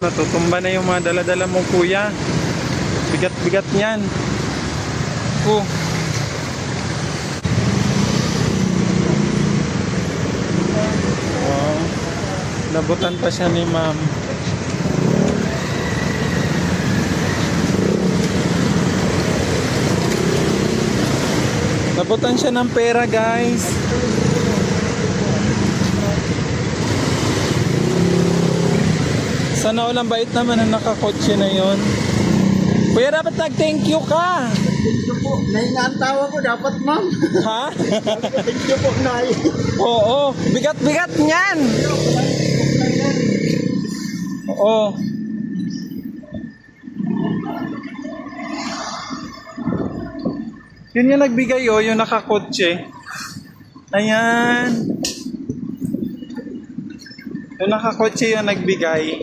Natutumba na yung mga dala-dala mo, kuya. Bigat-bigat niyan. Oh. Oh. Nabutan pa siya ni ma'am. Nabutan siya ng pera, guys. Sana all ang bait naman ang nakakotse na yon. Kuya, dapat nag-thank you ka. Thank you po. Nahinga ang tawa ko, dapat ma'am. Ha? Thank you po, Nay. Oo. Bigat-bigat niyan. Oo. Yun yung nagbigay, oh, yung nakakotse. Ayan. Yung nakakotse yung nagbigay.